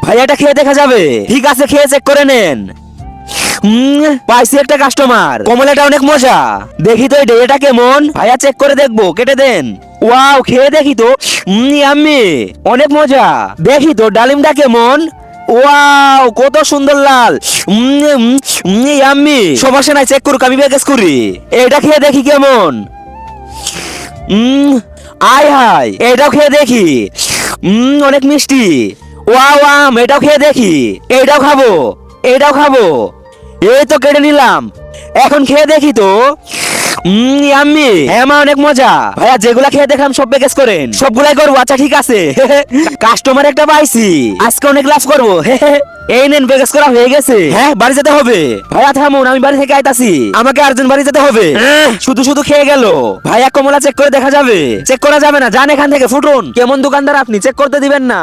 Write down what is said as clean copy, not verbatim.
ভাই এটা খেয়ে দেখা যাবে? ঠিক আছে, খেয়ে চেক করে নেন। পাইছি একটা কাস্টমার। কমলাটা অনেক মজা। দেখি তো এটা কেমন। ভাইয়া চেক করে দেখবো, কেটে দেন। ওয়াও, খেয়ে দেখি তো। ইয়াম্মি, অনেক মজা। দেখি তো ডালিমটা কেমন। ওয়াও, কত সুন্দর লাল। ইয়াম্মি। সমস্যা নাই, চেক করুক, আমি প্যাকেজ করি। এটা খেয়ে দেখি কেমন। আয় হায়, এটাও খেয়ে দেখি। অনেক মিষ্টি। ওয়াও, আম, এটাও খেয়ে দেখি। এটাও খাবো, এটাও খাবো। এই তো কেটে নিলাম, এখন খেয়ে দেখি তো। ইয়াম্মি, হ্যাঁ মা, অনেক মজা। ভাইয়া যেগুলা খেয়ে দেখলাম সব প্যাকেজ করেন। সবগুলাই করবো, আচ্ছা ঠিক আছে। কাস্টমার একটা পাইছি, আজকে অনেক লাভ করবো। এই নেন, প্যাকেজ করা হয়ে গেছে। হ্যাঁ, বাড়ি যেতে হবে। ভাইয়া থামুন, আমি বাড়ি থেকে আইতাছি। আমাকে আর্জেন্ট বাড়ি যেতে হবে। শুধু শুধু খেয়ে গেল। ভাইয়া কমলা চেক করে দেখা যাবে? চেক করা যাবে না, যান এখান থেকে, ফুটুন। কেমন দোকানদার আপনি, চেক করতে দিবেন না?